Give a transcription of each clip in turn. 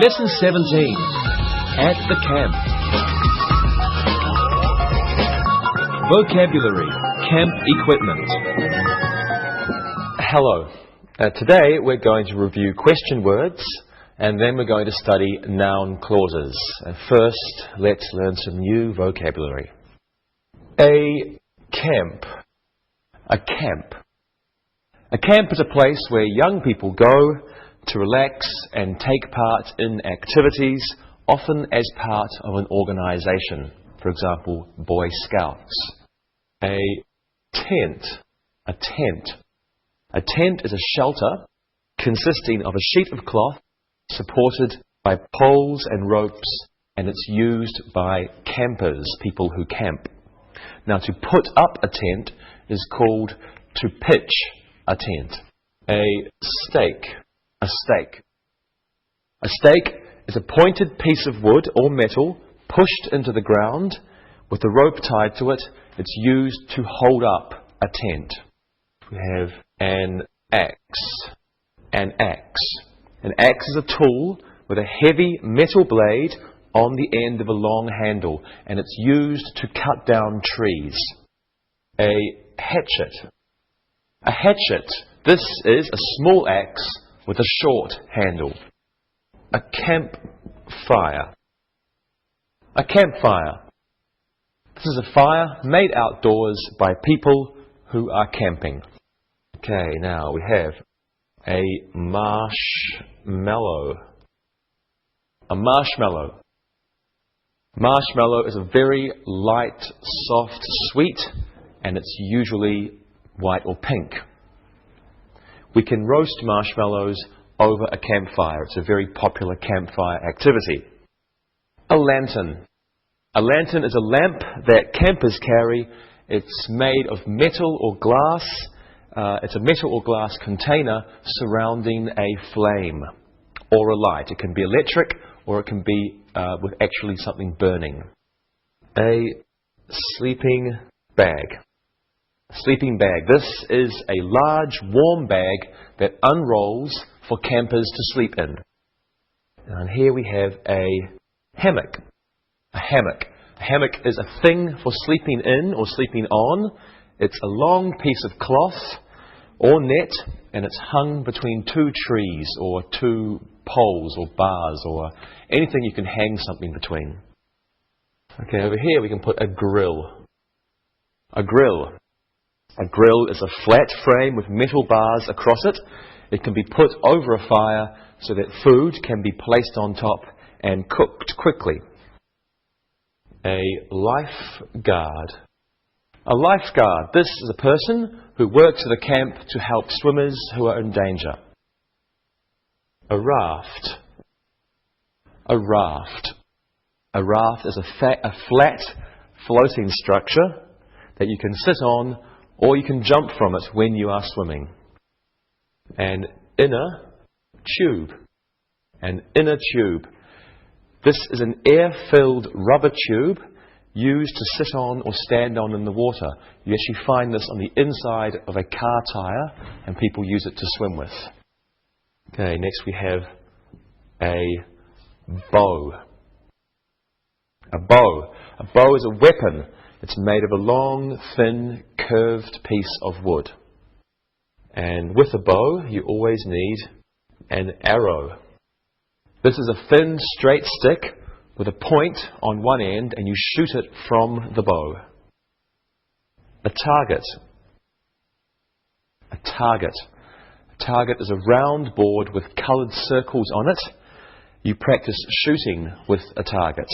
Lesson 17. At the camp. Vocabulary. Camp equipment. Hello. Today we're going to review question words and then we're going to study noun clauses. And first, let's learn some new vocabulary. A camp. A camp. A camp is a place where young people go to relax and take part in activities, often as part of an organisation. For example, Boy Scouts. A tent. A tent. A tent is a shelter consisting of a sheet of cloth supported by poles and ropes, and it's used by campers, people who camp. Now, to put up a tent is called to pitch a tent. A stake. A stake. A stake is a pointed piece of wood or metal pushed into the ground with a rope tied to it. It's used to hold up a tent. We have an axe. An axe. An axe is a tool with a heavy metal blade on the end of a long handle, and it's used to cut down trees. A hatchet. A hatchet. This is a small axe with a short handle. A campfire. A campfire. This is a fire made outdoors by people who are camping. Okay, now we have a marshmallow. A marshmallow. Marshmallow is a very light, soft, sweet, and it's usually white or pink. We can roast marshmallows over a campfire. It's a very popular campfire activity. A lantern. A lantern is a lamp that campers carry. It's made of metal or glass. It's a metal or glass container surrounding a flame or a light. It can be electric or it can be with actually something burning. A sleeping bag. Sleeping bag. This is a large warm bag that unrolls for campers to sleep in. And here we have a hammock. A hammock. A hammock is a thing for sleeping in or sleeping on. It's a long piece of cloth or net, and it's hung between two trees or two poles or bars or anything you can hang something between. Okay, over here we can put a grill. A grill. A grill is a flat frame with metal bars across it. It can be put over a fire so that food can be placed on top and cooked quickly. A lifeguard. A lifeguard. This is a person who works at a camp to help swimmers who are in danger. A raft. A raft. A raft is a flat floating structure that you can sit on or you can jump from it when you are swimming. An inner tube. An inner tube. This is an air-filled rubber tube used to sit on or stand on in the water. You actually find this on the inside of a car tyre and people use it to swim with. Okay, next we have a bow. A bow. A bow is a weapon. It's made of a long, thin, curved piece of wood. And with a bow, you always need an arrow. This is a thin, straight stick with a point on one end, and you shoot it from the bow. A target. A target. A target is a round board with coloured circles on it. You practice shooting with a target.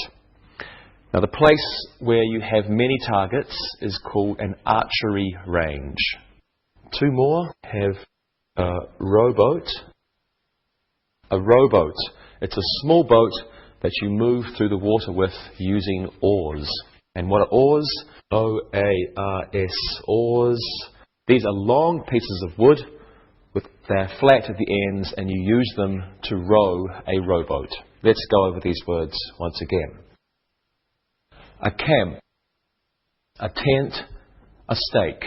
Now, the place where you have many targets is called an archery range. Two more have a rowboat. A rowboat. It's a small boat that you move through the water with using oars. And what are oars? O-A-R-S, oars. These are long pieces of wood. They're flat at the ends and you use them to row a rowboat. Let's go over these words once again. A camp, a tent, a stake,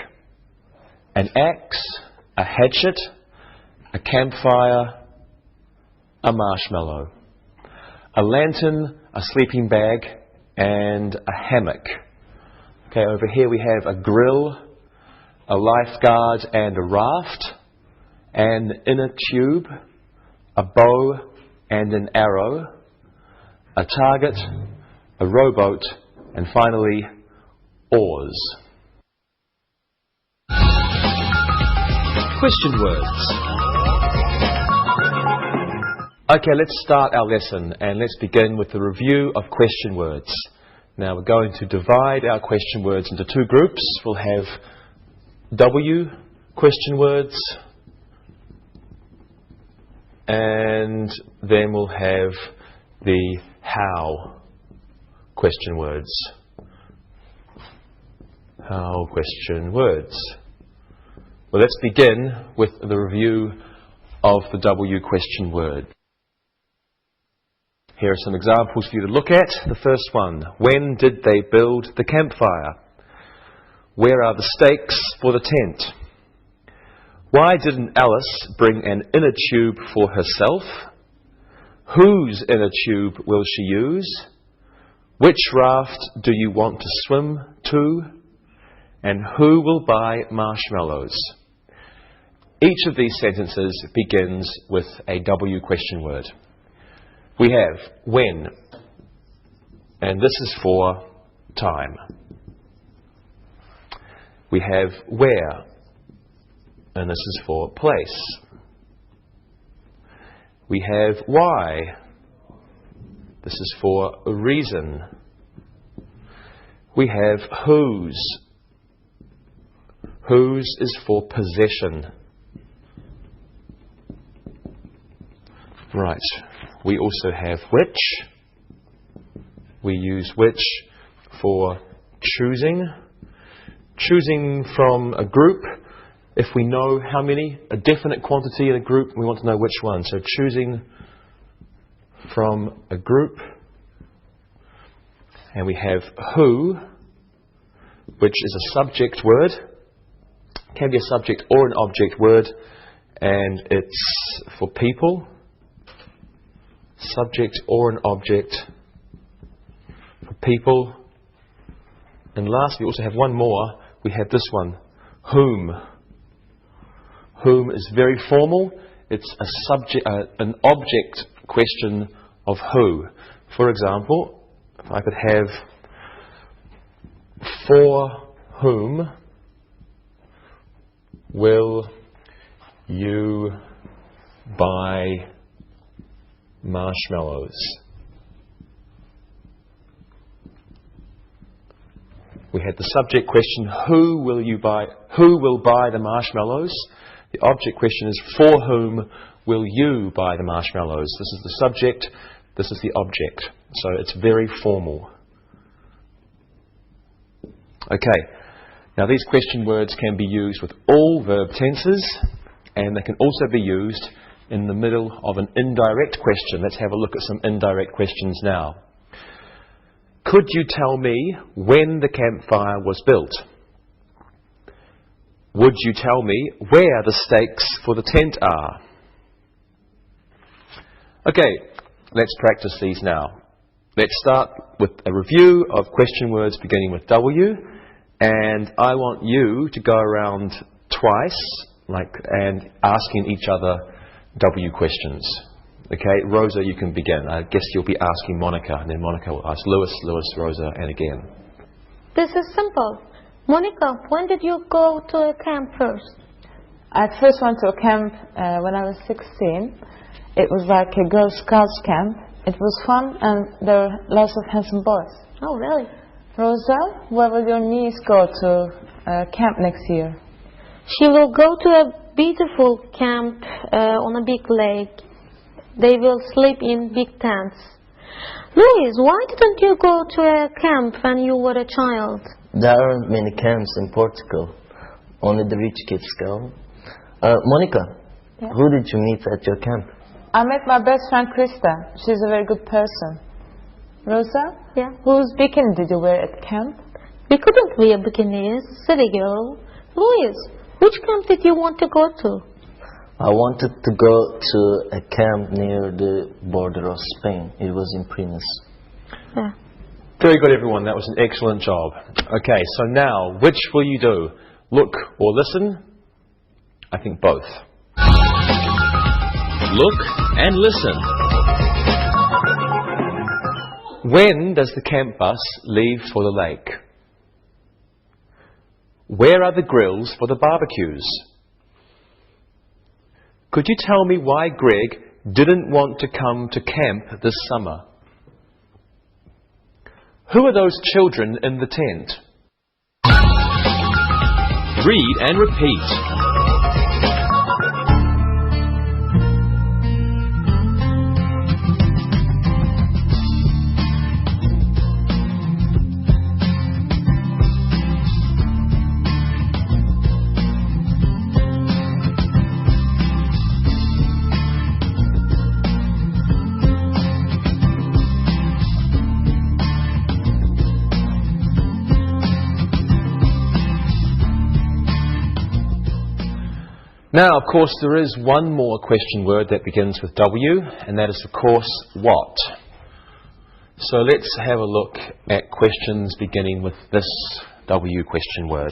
an axe, a hatchet, a campfire, a marshmallow. a lantern, a sleeping bag, and a hammock. Okay, over here we have a grill, a lifeguard and a raft, an inner tube, a bow and an arrow, a target, a rowboat, and finally, oars. Question words. Okay, let's start our lesson and let's begin with the review of question words. Now we're going to divide our question words into two groups. We'll have W question words and then we'll have the how question words. How question words. Well, let's begin with the review of the W question word. Here are some examples for you to look at. The first one, when did they build the campfire? Where are the stakes for the tent? Why didn't Alice bring an inner tube for herself? Whose inner tube will she use? Which raft do you want to swim to? And who will buy marshmallows? Each of these sentences begins with a W question word. We have when, and this is for time. We have where, and this is for place. We have why. This is for a reason. We have whose. Whose is for possession. Right. We also have which. We use which for choosing. Choosing from a group. If we know how many, a definite quantity in a group, we want to know which one. So choosing from a group. And we have who, which is a subject word. Can be a subject or an object word. And it's for people. Subject or an object for people. And lastly, we also have one more. We have this one, whom. Whom is very formal. It's a subject, an object question of who. For example, if I could have for whom will you buy marshmallows? We had the subject question, who will you buy? Who will buy the marshmallows? The object question is, for whom will you buy the marshmallows? This is the subject, this is the object. So it's very formal. Okay, now these question words can be used with all verb tenses, and they can also be used in the middle of an indirect question. Let's have a look at some indirect questions now. Could you tell me when the campfire was built? Would you tell me where the stakes for the tent are? Okay, let's practice these now. Let's start with a review of question words beginning with W, and I want you to go around twice, and asking each other W questions. Okay, Rosa, you can begin. I guess you'll be asking Monica, and then Monica will ask Lewis, Rosa, and again. This is simple. Monica, when did you go to a camp first? I first went to a camp when I was 16. It was like a Girl Scouts camp. It was fun, and there were lots of handsome boys. Oh, really? Rosa, where will your niece go to camp next year? She will go to a beautiful camp on a big lake. They will sleep in big tents. Louise, why didn't you go to a camp when you were a child? There aren't many camps in Portugal. Only the rich kids go. Monica, yeah? Who did you meet at your camp? I met my best friend Krista. She's a very good person. Rosa? Yeah? Whose bikini did you wear at camp? We couldn't wear bikinis, silly girl. Louise, which camp did you want to go to? I wanted to go to a camp near the border of Spain. It was in Primus. Yeah. Very good, everyone. That was an excellent job. Okay, so now, which will you do? Look or listen? I think both. Look and listen. When does the camp bus leave for the lake? Where are the grills for the barbecues? Could you tell me why Greg didn't want to come to camp this summer? Who are those children in the tent? Read and repeat. Now, of course, there is one more question word that begins with W, and that is, of course, what. So let's have a look at questions beginning with this W question word.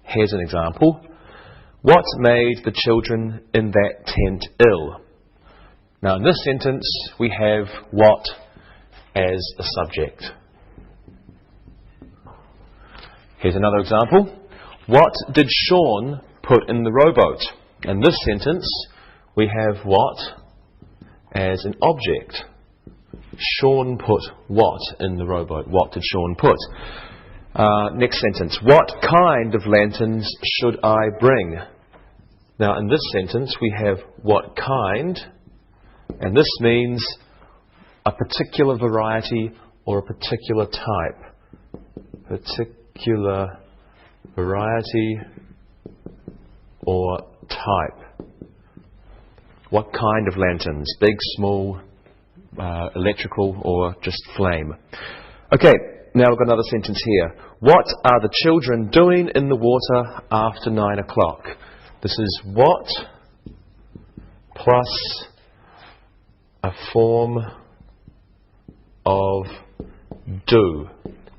Here's an example. What made the children in that tent ill? Now, in this sentence, we have what as a subject. Here's another example. What did Sean put in the rowboat? In this sentence, we have what as an object. Sean put what in the rowboat? What did Sean put? Next sentence. What kind of lanterns should I bring? Now, in this sentence, we have what kind, and this means a particular variety or a particular type. Particular variety or type. What kind of lanterns? Big, small, electrical, or just flame? Okay, now we've got another sentence here. What are the children doing in the water after 9 o'clock? This is what plus a form of do.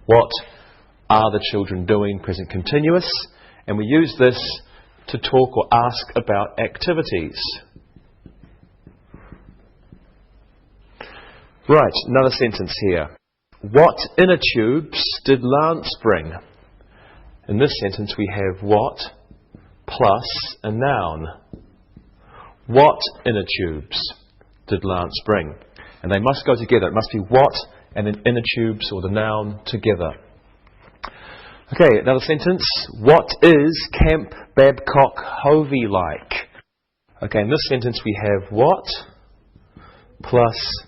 What are the children doing? Present continuous. And we use this to talk or ask about activities. Right, another sentence here. What inner tubes did Lance bring? In this sentence we have what plus a noun. What inner tubes did Lance bring? And they must go together. It must be what and then inner tubes or the noun together. Okay, another sentence. What is Camp Babcock Hovey like? Okay, in this sentence we have what plus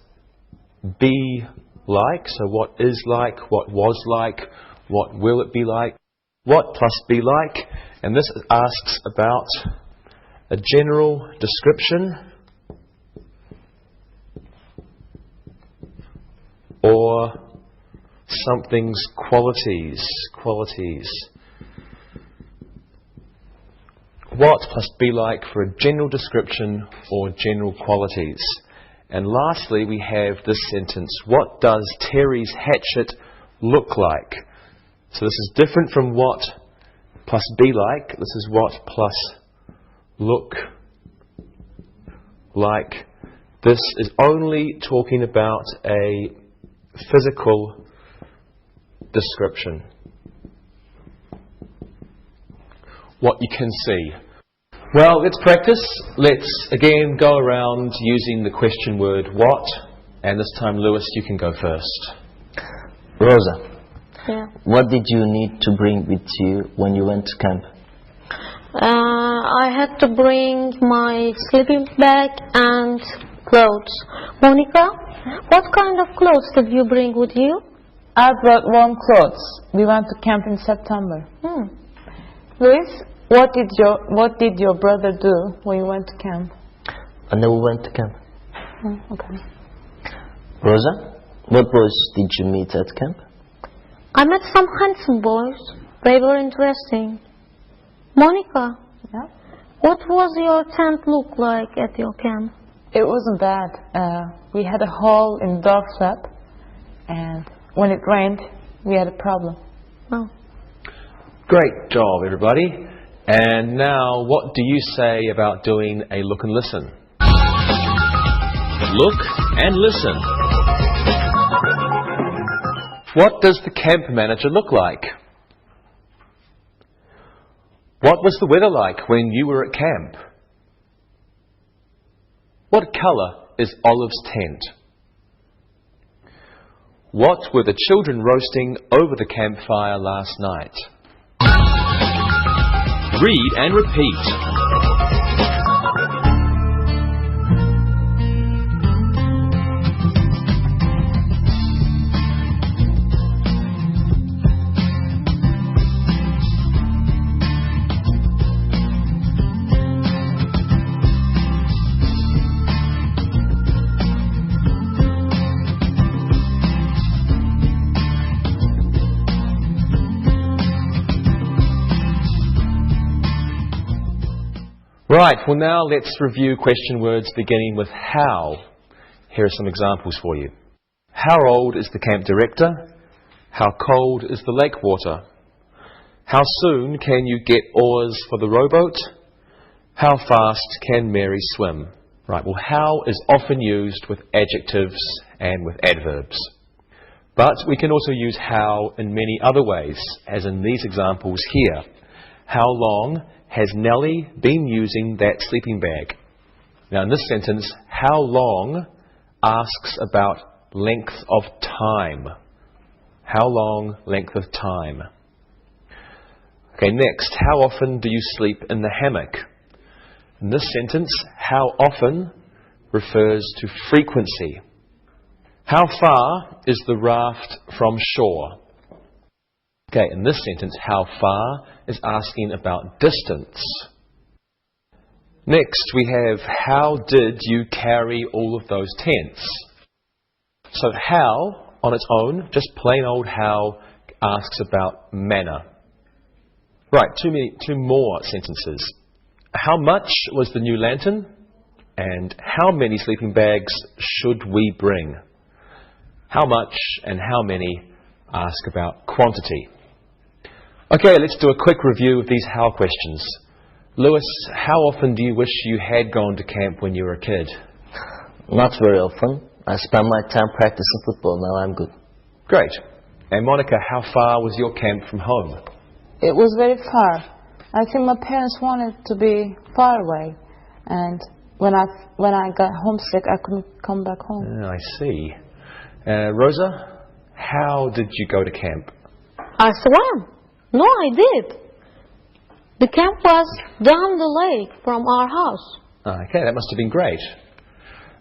be like. So what is like, what was like, what will it be like? What plus be like. And this asks about a general description or something's qualities. What plus be like for a general description or general qualities. And lastly, we have this sentence. What does Terry's hatchet look like? So this is different from what plus be like. This is what plus look like. This is only talking about a physical description. What you can see. Well, let's practice. Let's again go around using the question word what. And this time, Lewis, you can go first. Rosa, Yeah. what did you need to bring with you when you went to camp? I had to bring my sleeping bag and clothes. Monica, what kind of clothes did you bring with you? I brought warm clothes. We went to camp in September. Luis, what did your brother do when you went to camp? I never went to camp. Okay. Rosa, what boys did you meet at camp? I met some handsome boys. They were interesting. Monica, Yeah. What was your tent look like at your camp? It wasn't bad. We had a hole in the door flap, and when it rained, we had a problem. Oh. Great job, everybody. And now, what do you say about doing a look and listen? Look and listen. What does the camp manager look like? What was the weather like when you were at camp? What colour is Olive's tent? What were the children roasting over the campfire last night? Read and repeat. Right, well now let's review question words beginning with how. Here are some examples for you. How old is the camp director? How cold is the lake water? How soon can you get oars for the rowboat? How fast can Mary swim? Right, well how is often used with adjectives and with adverbs. But we can also use how in many other ways, as in these examples here. How long has Nellie been using that sleeping bag? Now in this sentence, how long asks about length of time. How long, length of time. Okay, next, how often do you sleep in the hammock? In this sentence, how often refers to frequency. How far is the raft from shore? Okay, in this sentence, how far is asking about distance. Next, we have how did you carry all of those tents? So how, on its own, just plain old how, asks about manner. Right, two more sentences. How much was the new lantern? And how many sleeping bags should we bring? How much and how many ask about quantity. Okay, let's do a quick review of these how questions. Lewis, how often do you wish you had gone to camp when you were a kid? Not very often. I spend my time practicing football. Now I'm good. Great. And Monica, how far was your camp from home? It was very far. I think my parents wanted to be far away, and when I got homesick, I couldn't come back home. I see. Rosa, how did you go to camp? I swam. No, I did. The camp was down the lake from our house. Okay, that must have been great.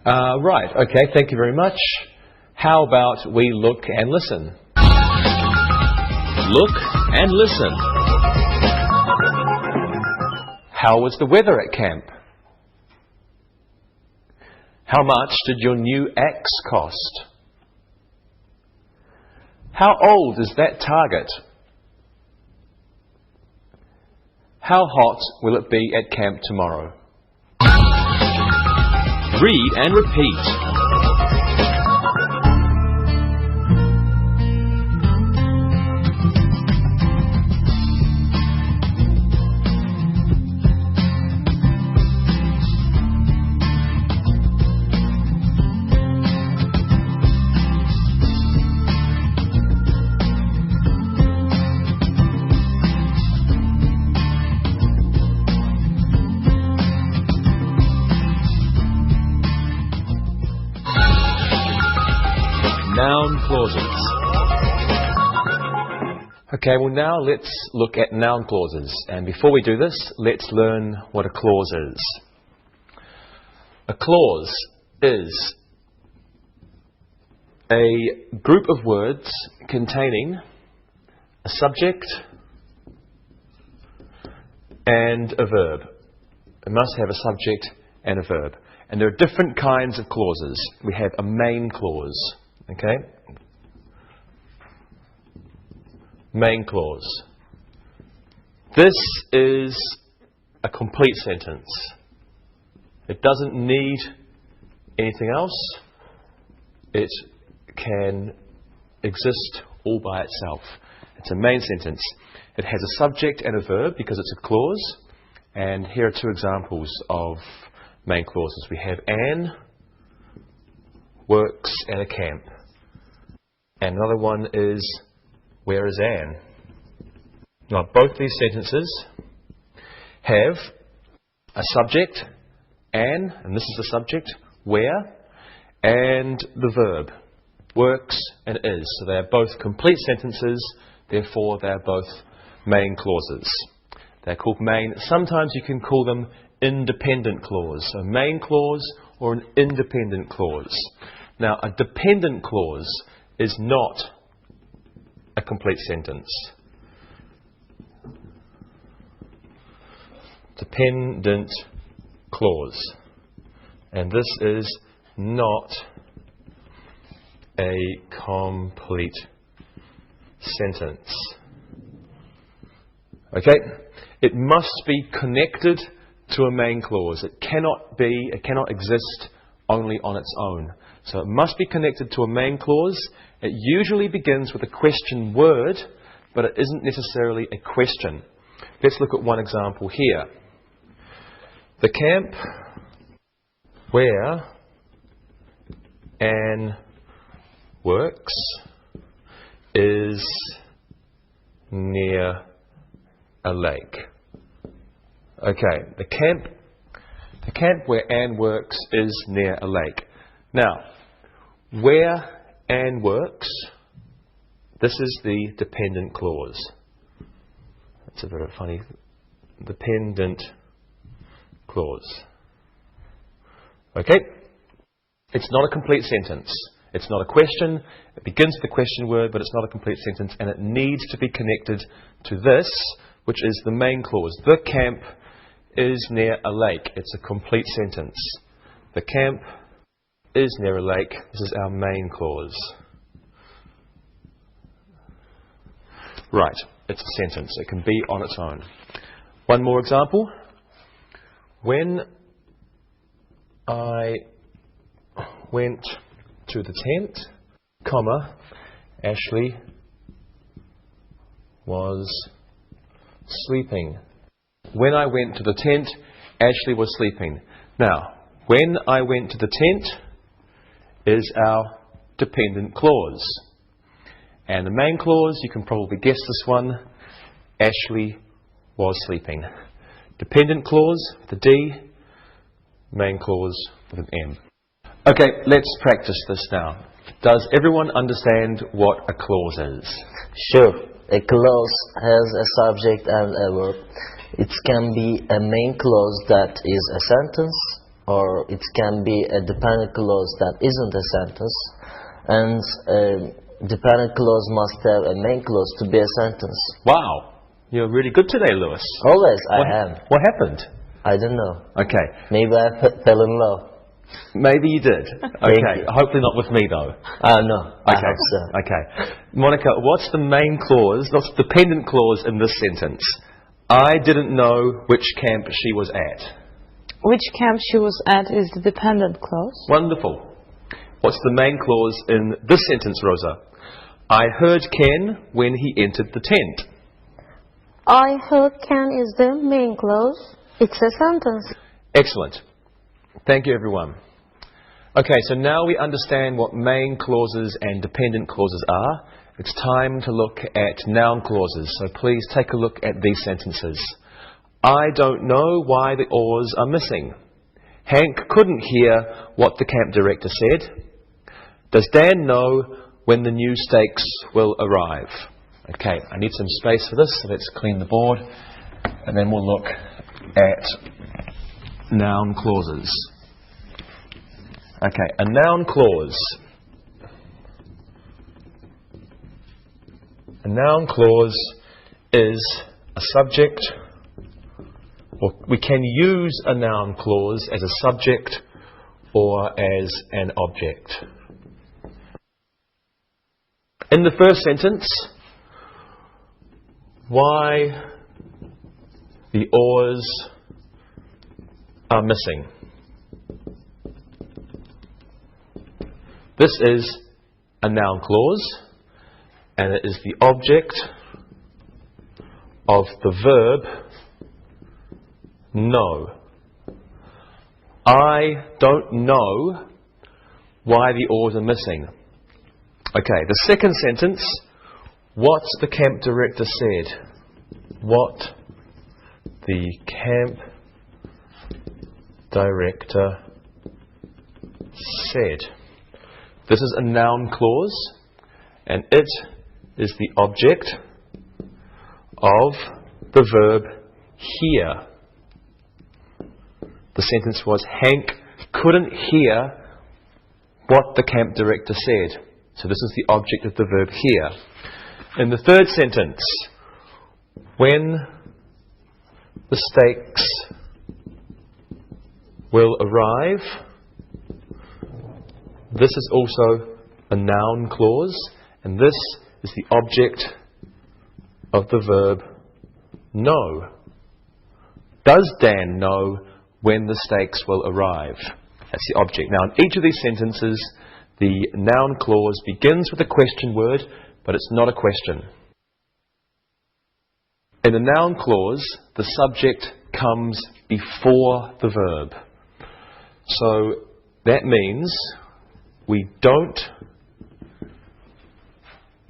Right, okay, thank you very much. How about we look and listen? Look and listen. How was the weather at camp? How much did your new axe cost? How old is that target? How hot will it be at camp tomorrow? Read and repeat. Noun clauses. Okay, well now let's look at noun clauses. And before we do this, let's learn what a clause is. A clause is a group of words containing a subject and a verb. It must have a subject and a verb. And there are different kinds of clauses. We have a main clause. Okay? Main clause. This is a complete sentence. It doesn't need anything else. It can exist all by itself. It's a main sentence. It has a subject and a verb because it's a clause. And here are two examples of main clauses. We have Anne works at a camp. And another one is, where is Anne? Now, both these sentences have a subject, Anne, and this is the subject, where, and the verb, works and is. So they are both complete sentences, therefore they are both main clauses. They're called main. Sometimes you can call them independent clause. So main clause or an independent clause. Now, a dependent clause is not a complete sentence. Dependent clause. And this is not a complete sentence. Okay? It must be connected to a main clause. It cannot exist only on its own. So it must be connected to a main clause. It usually begins with a question word, but it isn't necessarily a question. Let's look at one example here. The camp where Anne works is near a lake. Okay, the camp where Anne works is near a lake. Now, where Anne works, this is the dependent clause. That's a very funny dependent clause. Okay? It's not a complete sentence. It's not a question. It begins with a question word, but it's not a complete sentence, and it needs to be connected to this, which is the main clause. The camp is near a lake. It's a complete sentence. The camp is near a lake. This is our main clause. Right. It's a sentence. It can be on its own. One more example. When I went to the tent, comma, Ashley was sleeping. When I went to the tent, Ashley was sleeping. Now, when I went to the tent is our dependent clause. And the main clause, you can probably guess this one, Ashley was sleeping. Dependent clause with a D, main clause with an M. Okay, let's practice this now. Does everyone understand what a clause is? Sure. A clause has a subject and a verb. It can be a main clause that is a sentence, or it can be a dependent clause that isn't a sentence. And a dependent clause must have a main clause to be a sentence. Wow, you're really good today, Lewis. Always, I am. What happened? I don't know. Okay. Maybe I fell in love. Maybe you did. Okay. Hopefully not with me, though. No. I Okay. hope so. Okay. Monica, what's the main clause, what's the dependent clause in this sentence? I didn't know which camp she was at. Which camp she was at is the dependent clause. Wonderful. What's the main clause in this sentence, Rosa? I heard Ken when he entered the tent. I heard Ken is the main clause. It's a sentence. Excellent. Thank you, everyone. Okay, so now we understand what main clauses and dependent clauses are. It's time to look at noun clauses. So please take a look at these sentences. I don't know why the oars are missing. Hank couldn't hear what the camp director said. Does Dan know when the new stakes will arrive? Okay, I need some space for this, so let's clean the board. And then we'll look at noun clauses. Okay, a noun clause. A noun clause is a subject, or we can use a noun clause as a subject or as an object. In the first sentence, why the oars are missing. This is a noun clause, and it is the object of the verb know. I don't know why the oars are missing. Okay, the second sentence, what the camp director said. What the camp director said. This is a noun clause, and it is the object of the verb hear. The sentence was, Hank couldn't hear what the camp director said. So this is the object of the verb hear. In the third sentence, when the stakes will arrive, this is also a noun clause, and this is the object of the verb know. Does Dan know when the stakes will arrive? That's the object. Now, in each of these sentences, the noun clause begins with a question word, but it's not a question. In a noun clause, the subject comes before the verb. So that means we don't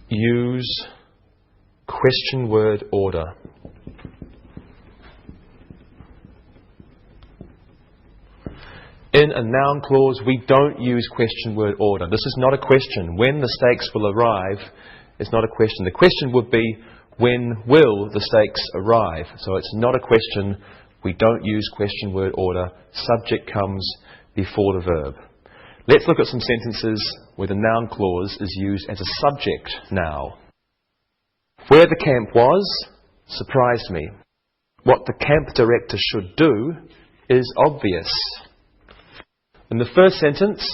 use question word order. In a noun clause, we don't use question word order. This is not a question. When the stakes will arrive is not a question. The question would be, when will the stakes arrive? So it's not a question. We don't use question word order. Subject comes before the verb. Let's look at some sentences where the noun clause is used as a subject now. Where the camp was surprised me. What the camp director should do is obvious. In the first sentence,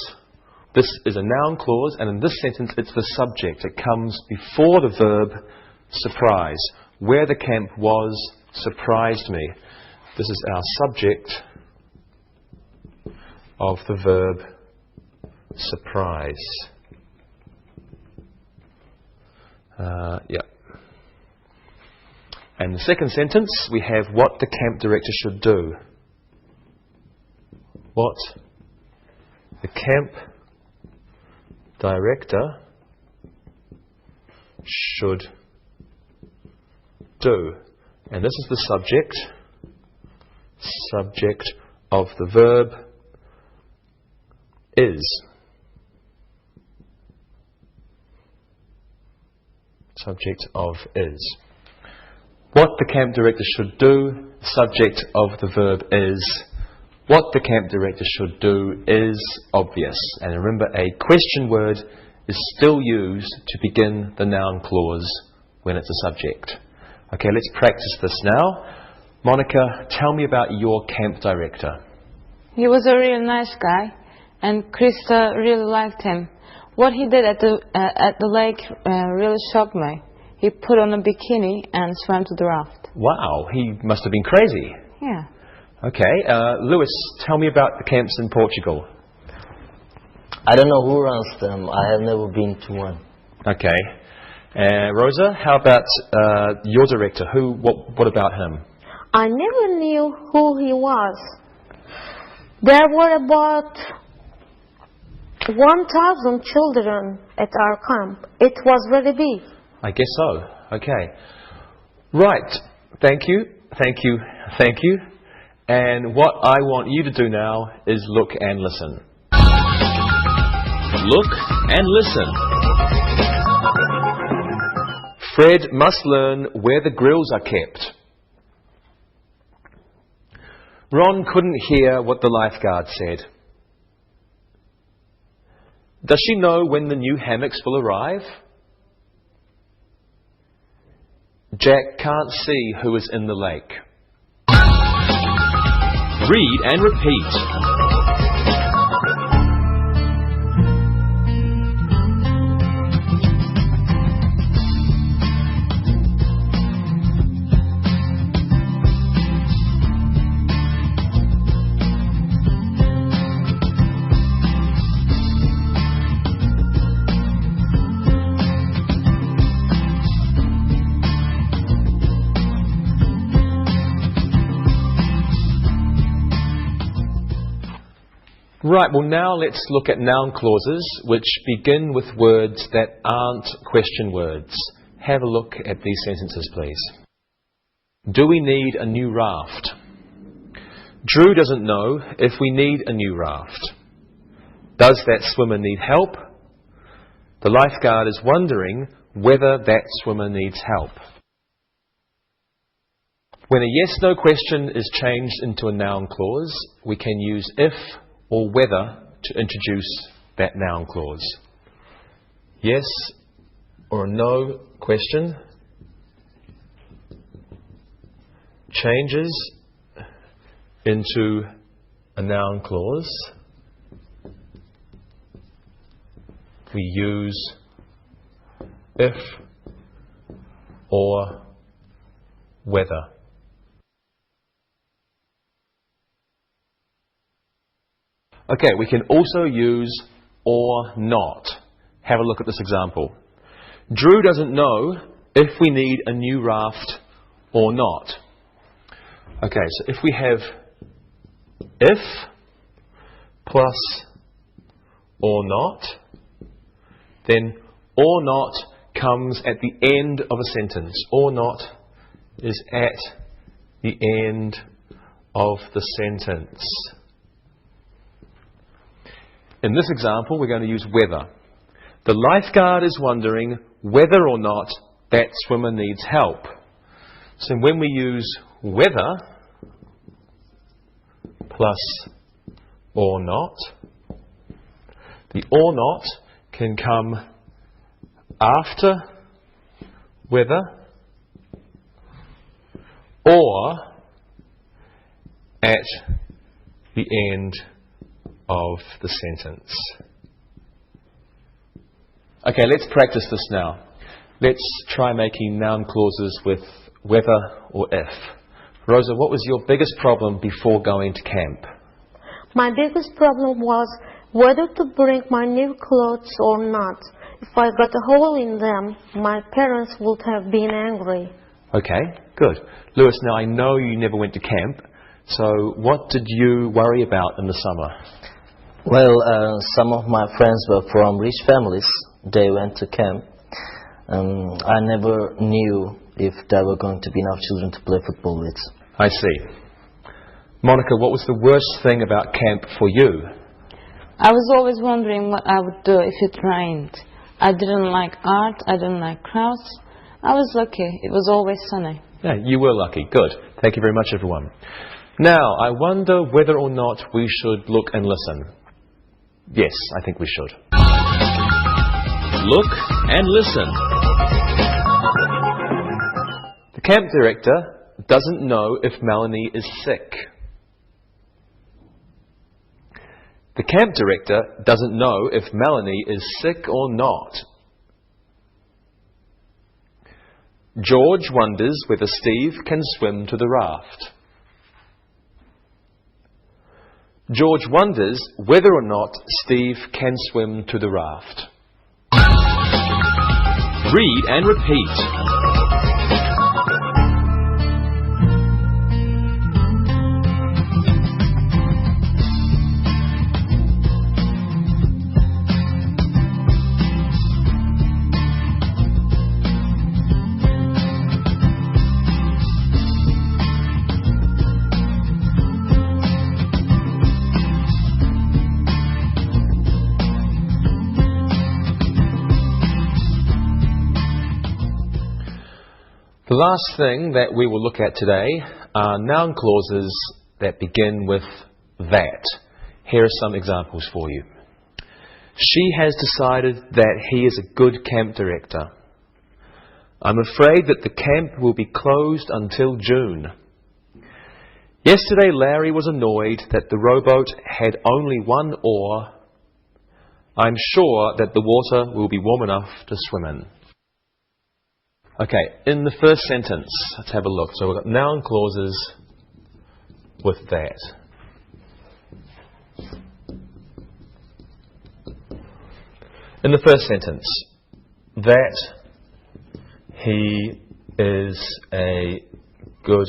this is a noun clause, and in this sentence it's the subject. It comes before the verb surprise. Where the camp was surprised me. This is our subject of the verb surprise. And the second sentence, we have what the camp director should do. What the camp director should do. And this is the subject of the verb is. Subject of is. What the camp director should do, subject of the verb is. What the camp director should do is obvious. And remember, a question word is still used to begin the noun clause when it's a subject. Okay, let's practice this now. Monica, tell me about your camp director. He was a really nice guy, and Krista really liked him. What he did at the lake really shocked me. He put on a bikini and swam to the raft. Wow, he must have been crazy. Yeah. Okay, Lewis, tell me about the camps in Portugal. I don't know who runs them. I have never been to one. Okay. Rosa, how about your director? What about him? I never knew who he was. There were about 1,000 children at our camp. It was very big. I guess so. Okay. Right. Thank you. And what I want you to do now is look and listen. Look and listen. Fred must learn where the grills are kept. Ron couldn't hear what the lifeguard said. Does she know when the new hammocks will arrive? Jack can't see who is in the lake. Read and repeat. Right, well now let's look at noun clauses which begin with words that aren't question words. Have a look at these sentences, please. Do we need a new raft? Drew doesn't know if we need a new raft. Does that swimmer need help? The lifeguard is wondering whether that swimmer needs help. When a yes-no question is changed into a noun clause, we can use if or whether to introduce that noun clause. Yes or no question changes into a noun clause. We use if or whether. Okay, we can also use or not. Have a look at this example. Drew doesn't know if we need a new raft or not. Okay, so if we have if plus or not, then or not comes at the end of a sentence. Or not is at the end of the sentence. In this example, we're going to use whether. The lifeguard is wondering whether or not that swimmer needs help. So when we use whether plus or not, the or not can come after whether or at the end of the sentence. Okay, let's practice this now. Let's try making noun clauses with whether or if. Rosa, what was your biggest problem before going to camp? My biggest problem was whether to bring my new clothes or not. If I got a hole in them, my parents would have been angry. Okay, good. Lewis, now I know you never went to camp, so what did you worry about in the summer? Well, some of my friends were from rich families. They went to camp. I never knew if there were going to be enough children to play football with. I see. Monica, what was the worst thing about camp for you? I was always wondering what I would do if it rained. I didn't like art, I didn't like crowds. I was lucky, it was always sunny. Yeah, you were lucky. Good. Thank you very much, everyone. Now, I wonder whether or not we should look and listen. Yes, I think we should. Look and listen. The camp director doesn't know if Melanie is sick. The camp director doesn't know if Melanie is sick or not. George wonders whether Steve can swim to the raft. George wonders whether or not Steve can swim to the raft. Read and repeat. The last thing that we will look at today are noun clauses that begin with that. Here are some examples for you. She has decided that he is a good camp director. I'm afraid that the camp will be closed until June. Yesterday Larry was annoyed that the rowboat had only one oar. I'm sure that the water will be warm enough to swim in. Okay, in the first sentence, let's have a look. So we've got noun clauses with that. In the first sentence, that he is a good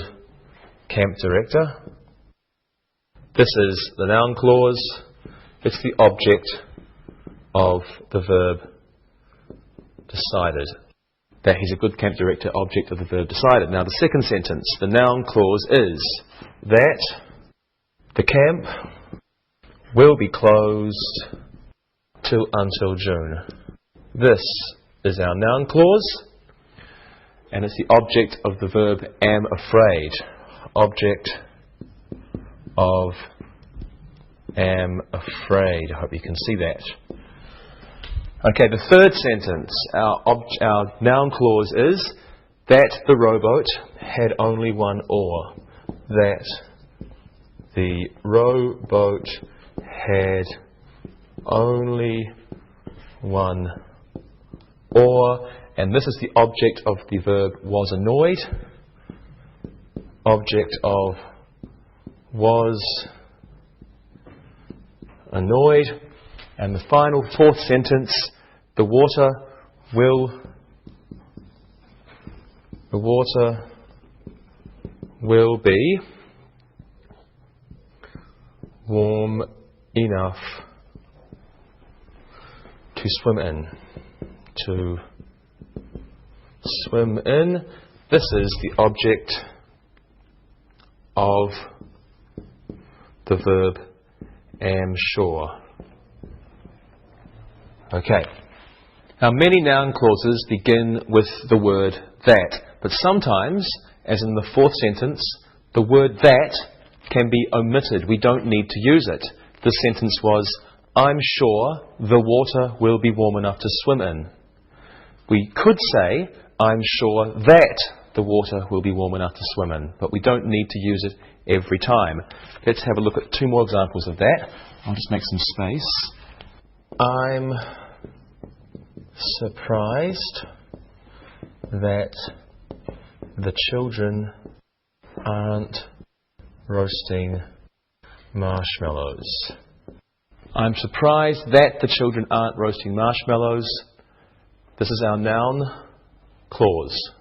camp director. This is the noun clause. It's the object of the verb decided. That he's a good camp director, object of the verb decided. Now the second sentence, the noun clause is that the camp will be closed until June. This is our noun clause, and it's the object of the verb am afraid. Object of am afraid. I hope you can see that. Okay, the third sentence, our noun clause is that the rowboat had only one oar. That the rowboat had only one oar, and this is the object of the verb was annoyed. Object of was annoyed. And the final fourth sentence, the water will be warm enough to swim in. To swim in. This is the object of the verb am sure. Okay. Now many noun clauses begin with the word that, but sometimes, as in the fourth sentence, the word that can be omitted. We don't need to use it. This sentence was, I'm sure the water will be warm enough to swim in. We could say, I'm sure that the water will be warm enough to swim in, but we don't need to use it every time. Let's have a look at two more examples of that. I'll just make some space. I'm surprised that the children aren't roasting marshmallows. I'm surprised that the children aren't roasting marshmallows. This is our noun clause.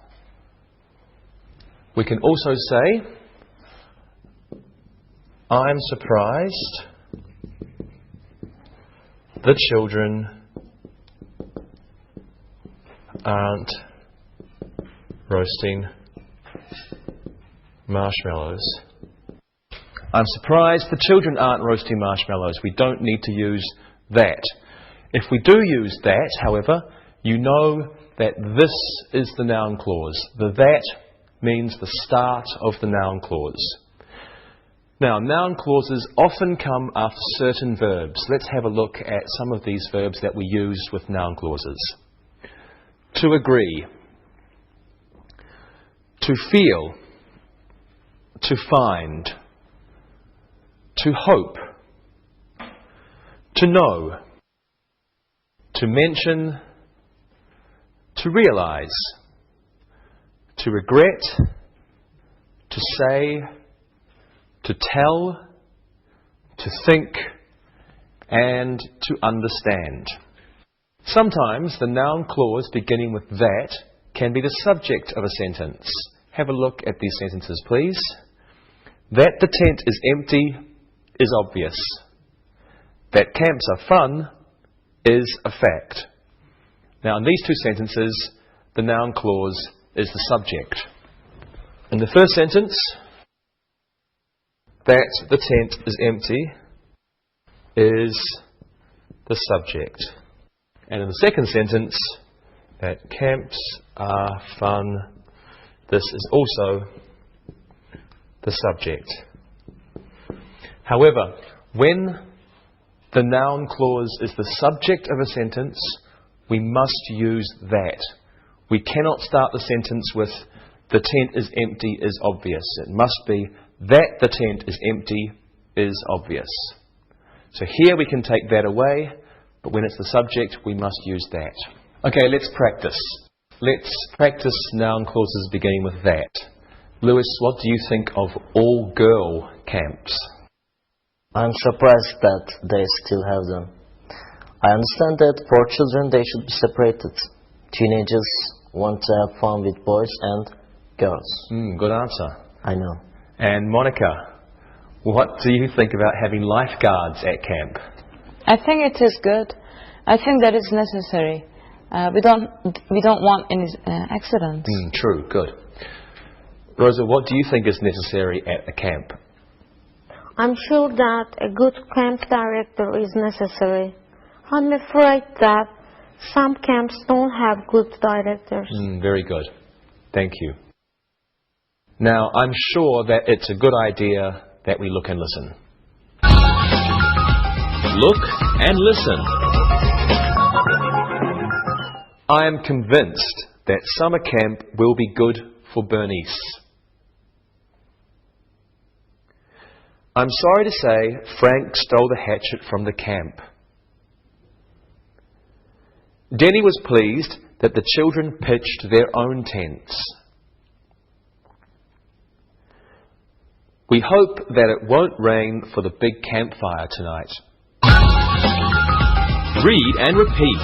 We can also say, I'm surprised the children aren't roasting marshmallows. I'm surprised the children aren't roasting marshmallows. We don't need to use that. If we do use that, however, you know that this is the noun clause. The that means the start of the noun clause. Now, noun clauses often come after certain verbs. Let's have a look at some of these verbs that we use with noun clauses. To agree, to feel, to find, to hope, to know, to mention, to realize, to regret, to say, to tell, to think, and to understand. Sometimes the noun clause beginning with that can be the subject of a sentence. Have a look at these sentences, please. That the tent is empty is obvious. That camps are fun is a fact. Now, in these two sentences, the noun clause is the subject. In the first sentence, that the tent is empty is the subject. And in the second sentence, that camps are fun, this is also the subject. However, when the noun clause is the subject of a sentence, we must use that. We cannot start the sentence with the tent is empty is obvious. It must be that the tent is empty is obvious. So here we can take that away, but when it's the subject, we must use that. Okay, let's practice. Let's practice noun clauses beginning with that. Lewis, what do you think of all-girl camps? I'm surprised that they still have them. I understand that for children they should be separated. Teenagers want to have fun with boys and girls. Good answer. I know. And Monica, what do you think about having lifeguards at camp? I think it is good. I think that is necessary. We don't want any accidents. True, good. Rosa, what do you think is necessary at a camp? I'm sure that a good camp director is necessary. I'm afraid that some camps don't have good directors. Very good. Thank you. Now, I'm sure that it's a good idea that we look and listen. Look and listen. I am convinced that summer camp will be good for Bernice. I'm sorry to say Frank stole the hatchet from the camp. Denny was pleased that the children pitched their own tents. We hope that it won't rain for the big campfire tonight. Read and repeat.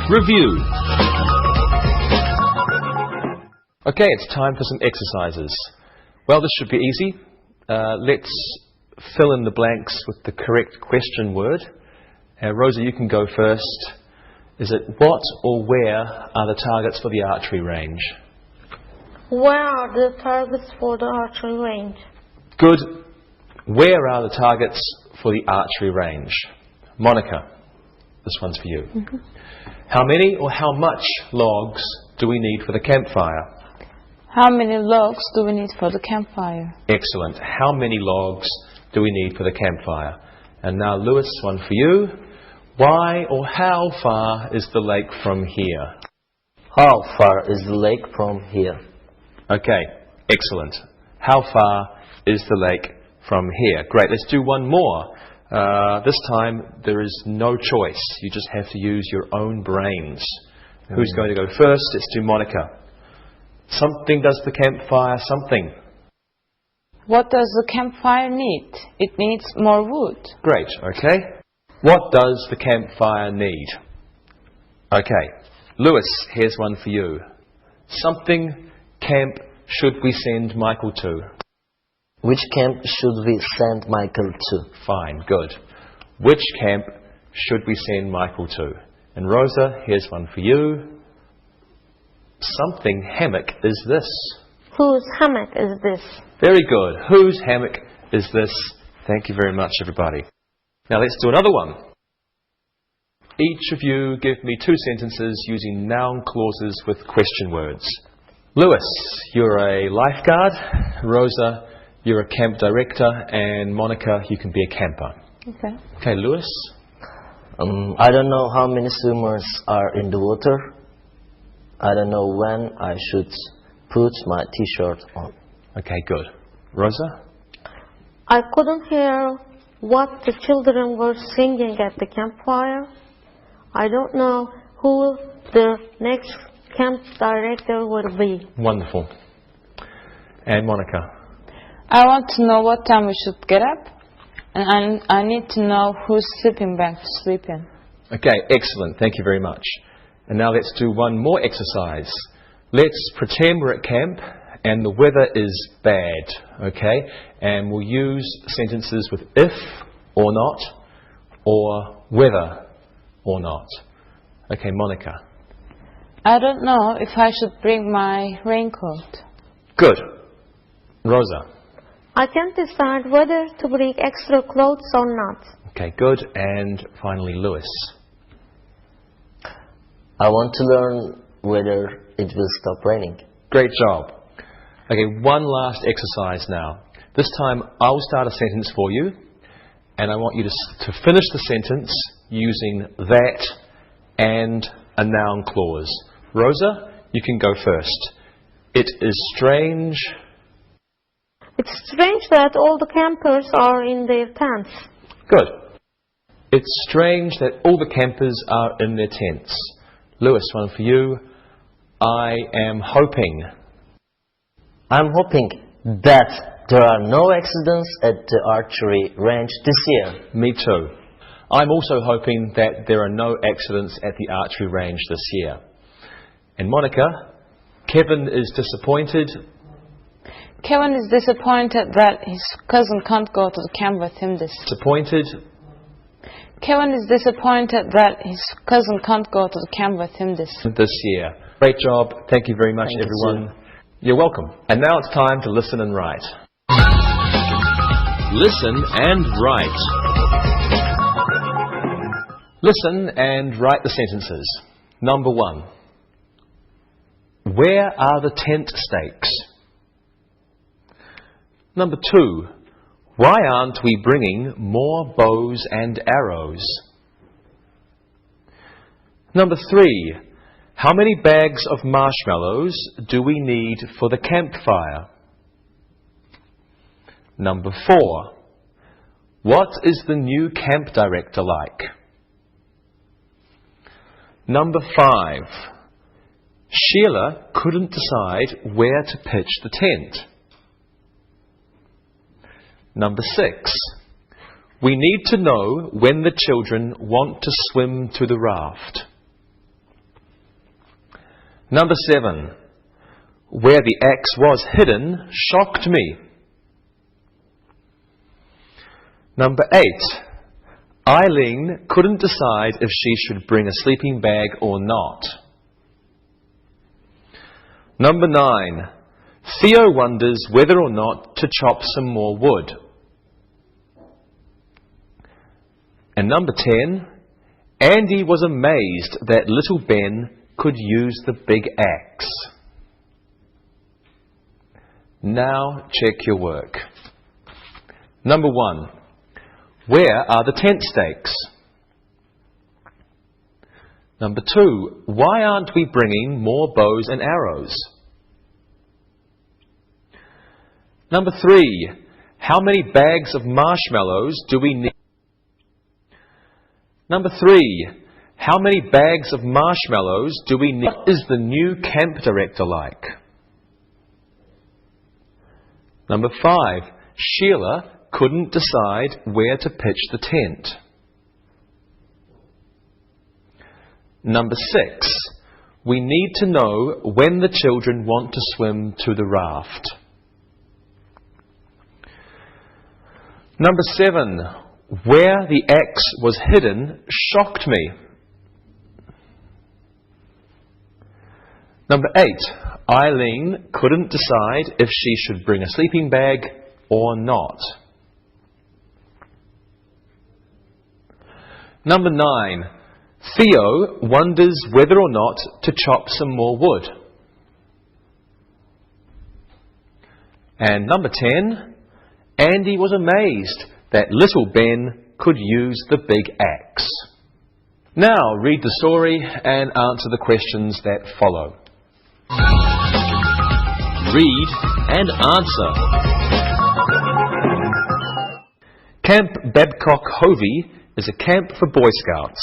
Review. Okay, it's time for some exercises. Well, this should be easy. Let's fill in the blanks with the correct question word. Rosa, you can go first. Is it what or where are the targets for the archery range? Where are the targets for the archery range? Good. Where are the targets for the archery range? Monica, this one's for you. How many or how much logs do we need for the campfire? How many logs do we need for the campfire? Excellent. How many logs do we need for the campfire? And now, Lewis, one for you. Why or how far is the lake from here? How far is the lake from here? Okay, excellent. How far is the lake from here? Great, let's do one more. This time there is no choice. You just have to use your own brains. Who's going to go first? Let's do Monica. Something does the campfire something. What does the campfire need? It needs more wood. Great, okay. What does the campfire need? Okay. Lewis, here's one for you. Something camp should we send Michael to? Which camp should we send Michael to? Fine, good. Which camp should we send Michael to? And Rosa, here's one for you. Something hammock is this? Whose hammock is this? Very good. Whose hammock is this? Thank you very much, everybody. Now let's do another one. Each of you give me 2 sentences using noun clauses with question words. Lewis, you're a lifeguard. Rosa, you're a camp director. And Monica, you can be a camper. Okay. Okay, Lewis? I don't know how many swimmers are in the water. I don't know when I should put my t-shirt on. Okay, good. Rosa? I couldn't hear what the children were singing at the campfire. I don't know who the next camp director will be. Wonderful. And Monica? I want to know what time we should get up. And I need to know whose sleeping bag to sleep in. Okay, excellent. Thank you very much. And now let's do one more exercise. Let's pretend we're at camp and the weather is bad, okay? And we'll use sentences with if or not or whether or not. Okay, Monica. I don't know if I should bring my raincoat. Good. Rosa. I can't decide whether to bring extra clothes or not. Okay, good. And finally, Lewis. I want to learn whether it will stop raining. Great job. Okay, one last exercise now. This time I'll start a sentence for you, and I want you to finish the sentence using that and a noun clause. Rosa, you can go first. It is strange. It's strange that all the campers are in their tents. Good. It's strange that all the campers are in their tents. Lewis, one for you. I am hoping. I'm hoping that there are no accidents at the archery range this year. Me too. I'm also hoping that there are no accidents at the archery range this year. And Monica, Kevin is disappointed. Kevin is disappointed that his cousin can't go to the camp with him this year. Disappointed. Kevin is disappointed that his cousin can't go to the camp with him this year. Great job. Thank you very much, Thank you, everyone. You're welcome. And now it's time to listen and write. Listen and write. Listen and write the sentences. Number 1. Where are the tent stakes? Number 2. Why aren't we bringing more bows and arrows? Number 3. How many bags of marshmallows do we need for the campfire? Number 4. What is the new camp director like? Number 5. Sheila couldn't decide where to pitch the tent. Number 6. We need to know when the children want to swim to the raft. Number 7. Where the axe was hidden shocked me. Number 8. Eileen couldn't decide if she should bring a sleeping bag or not. Number 9. Theo wonders whether or not to chop some more wood. And number 10. Andy was amazed that little Ben could use the big axe. Now check your work. Number 1. Where are the tent stakes? Number 2. Why aren't we bringing more bows and arrows? Number 3. How many bags of marshmallows do we need? Number 3. How many bags of marshmallows do we need? What is the new camp director like? Number 5. Sheila couldn't decide where to pitch the tent. Number 6. We need to know when the children want to swim to the raft. Number 7. Where the axe was hidden shocked me. Number 8. Eileen couldn't decide if she should bring a sleeping bag or not. Number 9. Theo wonders whether or not to chop some more wood. And number 10. Andy was amazed that little Ben could use the big axe. Now read the story and answer the questions that follow. Read and answer. Camp Babcock-Hovey is a camp for Boy Scouts.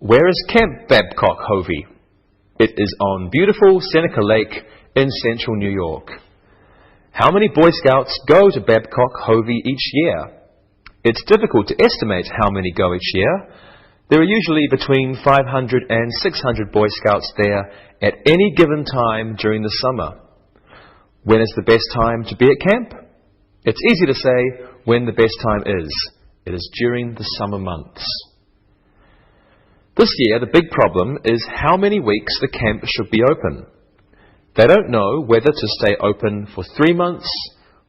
Where is Camp Babcock-Hovey? It is on beautiful Seneca Lake in central New York. How many Boy Scouts go to Babcock-Hovey each year? It's difficult to estimate how many go each year. There are usually between 500 and 600 Boy Scouts there at any given time during the summer. When is the best time to be at camp? It's easy to say when the best time is. It is during the summer months. This year, the big problem is how many weeks the camp should be open. They don't know whether to stay open for 3 months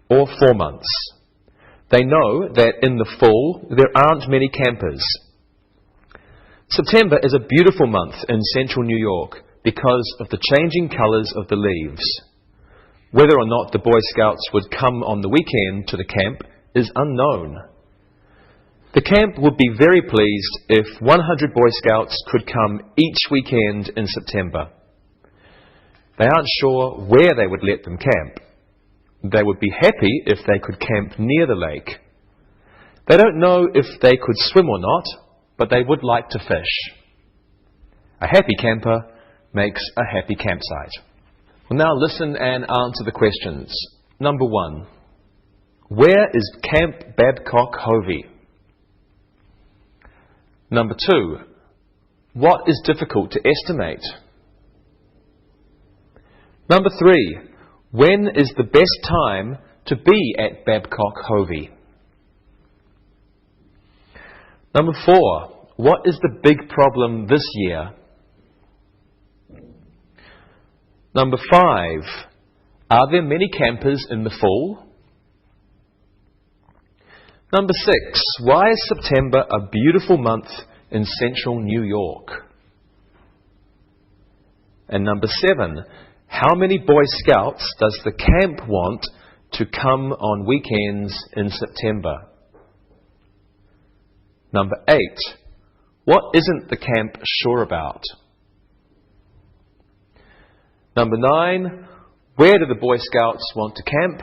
or 4 months. They know that in the fall, there aren't many campers. September is a beautiful month in central New York because of the changing colours of the leaves. Whether or not the Boy Scouts would come on the weekend to the camp is unknown. The camp would be very pleased if 100 Boy Scouts could come each weekend in September. They aren't sure where they would let them camp. They would be happy if they could camp near the lake. They don't know if they could swim or not, but they would like to fish. A happy camper makes a happy campsite. Well, now listen and answer the questions. Number 1. Where is Camp Babcock Hovey? Number 2. What is difficult to estimate? Number 3. When is the best time to be at Babcock Hovey? Number 4. What is the big problem this year? Number 5. Are there many campers in the fall? Number 6. Why is September a beautiful month in central New York? And number 7. How many Boy Scouts does the camp want to come on weekends in September? Number 8. What isn't the camp sure about? Number 9. Where do the Boy Scouts want to camp?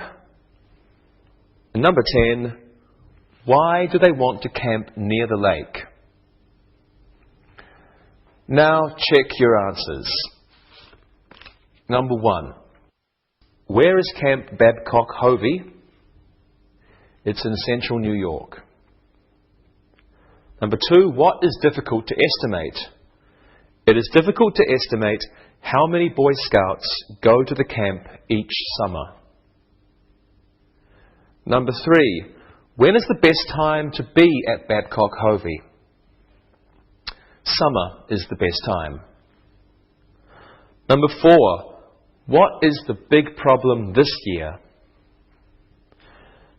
And number 10. Why do they want to camp near the lake? Now check your answers. Number 1. Where is Camp Babcock Hovey? It's in central New York. Number 2. What is difficult to estimate? It is difficult to estimate how many Boy Scouts go to the camp each summer. Number 3. When is the best time to be at Babcock Hovey? Summer is the best time. Number 4. What is the big problem this year?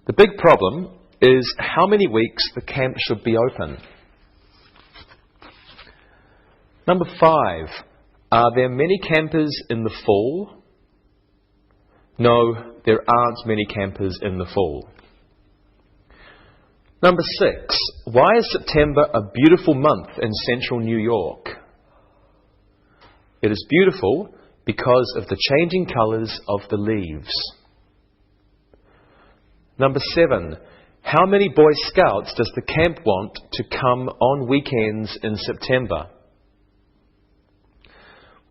The big problem is how many weeks the camp should be open. Number 5. Are there many campers in the fall? No, there aren't many campers in the fall. Number 6. Why is September a beautiful month in central New York? It is beautiful because of the changing colours of the leaves. Number 7. How many Boy Scouts does the camp want to come on weekends in September?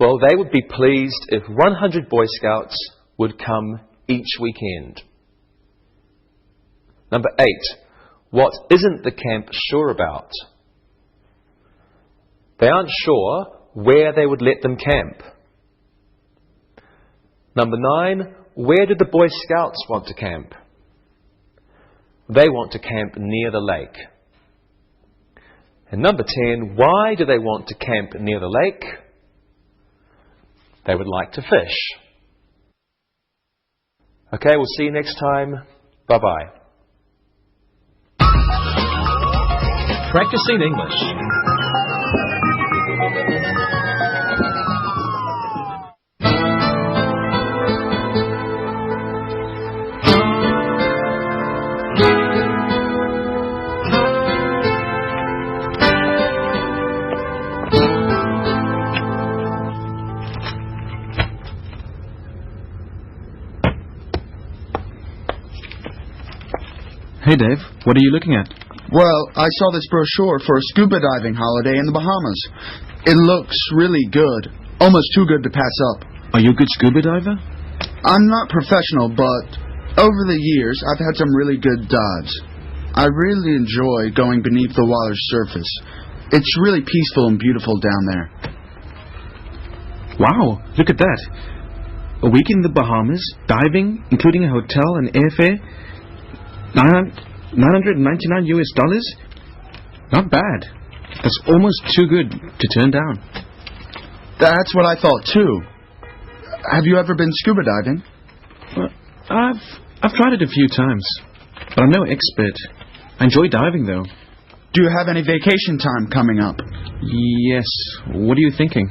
Well, they would be pleased if 100 Boy Scouts would come each weekend. Number 8. What isn't the camp sure about? They aren't sure where they would let them camp. Number 9. Where do the Boy Scouts want to camp? They want to camp near the lake. And number 10. Why do they want to camp near the lake? They would like to fish. Okay, we'll see you next time. Bye-bye. Practicing English. Hey Dave, what are you looking at? Well, I saw this brochure for a scuba diving holiday in the Bahamas. It looks really good. Almost too good to pass up. Are you a good scuba diver? I'm not professional, but over the years, I've had some really good dives. I really enjoy going beneath the water's surface. It's really peaceful and beautiful down there. Wow, look at that. A week in the Bahamas, diving, including a hotel and airfare, $999 US? Not bad. That's almost too good to turn down. That's what I thought too. Have you ever been scuba diving? Well, I've tried it a few times, but I'm no expert. I enjoy diving though. Do you have any vacation time coming up? Yes. What are you thinking?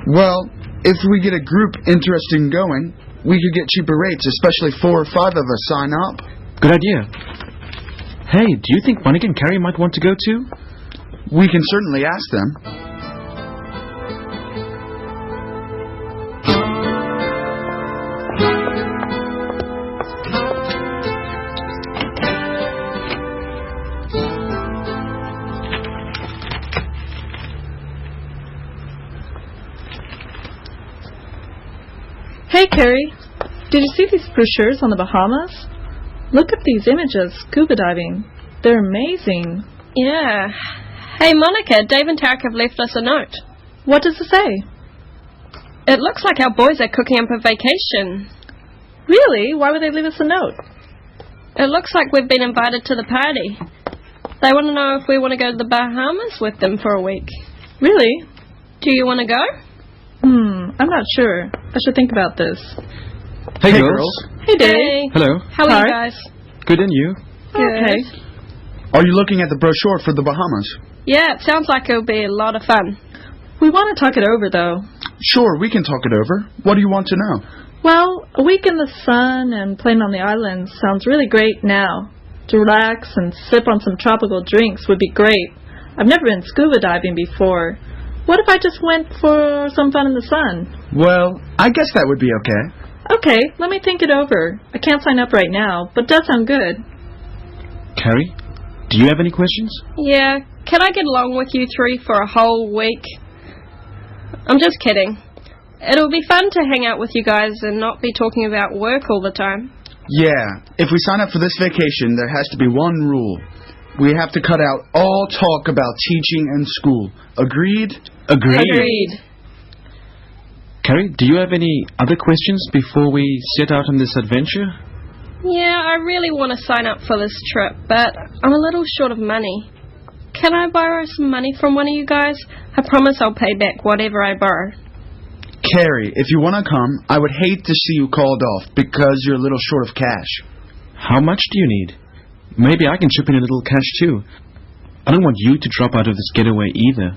Well, if we get a group interested in going, we could get cheaper rates, especially 4 or 5 of us sign up. Good idea. Hey, do you think Monica and Carrie might want to go too? We can certainly ask them. Did you see these brochures on the Bahamas? Look at these images, scuba diving. They're amazing. Yeah. Hey, Monica, Dave and Tarek have left us a note. What does it say? It looks like our boys are cooking up a vacation. Really? Why would they leave us a note? It looks like we've been invited to the party. They want to know if we want to go to the Bahamas with them for a week. Really? Do you want to go? I'm not sure. I should think about this. Hey, girls. Hey, Dave. Hey. Hello. How are you guys? Good, and you? Okay. Are you looking at the brochure for the Bahamas? Yeah, it sounds like it'll be a lot of fun. We want to talk it over, though. Sure, we can talk it over. What do you want to know? Well, a week in the sun and playing on the islands sounds really great now. To relax and sip on some tropical drinks would be great. I've never been scuba diving before. What if I just went for some fun in the sun? Well, I guess that would be okay. Okay, let me think it over. I can't sign up right now, but it does sound good. Carrie, do you have any questions? Yeah, can I get along with you three for a whole week? I'm just kidding. It'll be fun to hang out with you guys and not be talking about work all the time. Yeah, if we sign up for this vacation, there has to be one rule. We have to cut out all talk about teaching and school. Agreed? Agreed. Carrie, do you have any other questions before we set out on this adventure? Yeah, I really want to sign up for this trip, but I'm a little short of money. Can I borrow some money from one of you guys? I promise I'll pay back whatever I borrow. Carrie, if you want to come, I would hate to see you called off because you're a little short of cash. How much do you need? Maybe I can chip in a little cash too. I don't want you to drop out of this getaway either.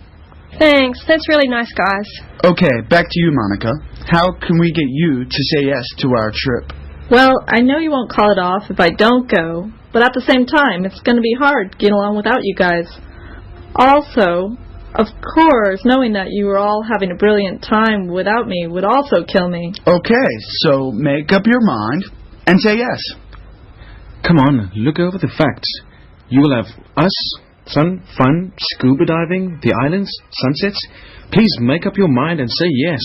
Thanks, that's really nice, guys. Okay, back to you, Monica. How can we get you to say yes to our trip? Well, I know you won't call it off if I don't go, but at the same time, it's going to be hard getting along without you guys. Also, of course, knowing that you were all having a brilliant time without me would also kill me. Okay, so make up your mind and say yes. Come on, look over the facts. You will have us, sun, fun, scuba diving, the islands, sunsets. Please make up your mind and say yes.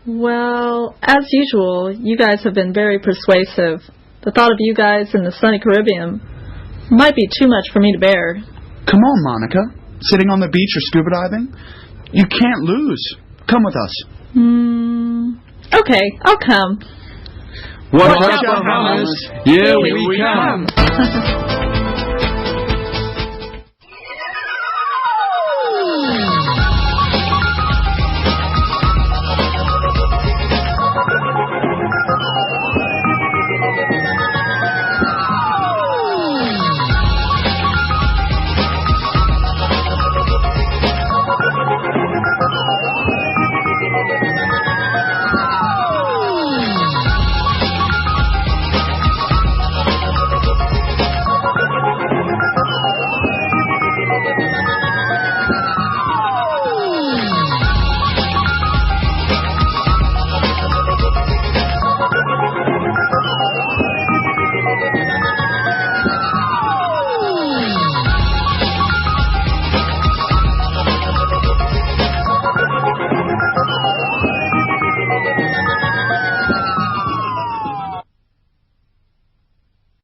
Well, as usual, you guys have been very persuasive. The thought of you guys in the sunny Caribbean might be too much for me to bear. Come on, Monica. Sitting on the beach or scuba diving? You can't lose. Come with us. Okay, I'll come. Watch out, Bahamas! Here we come!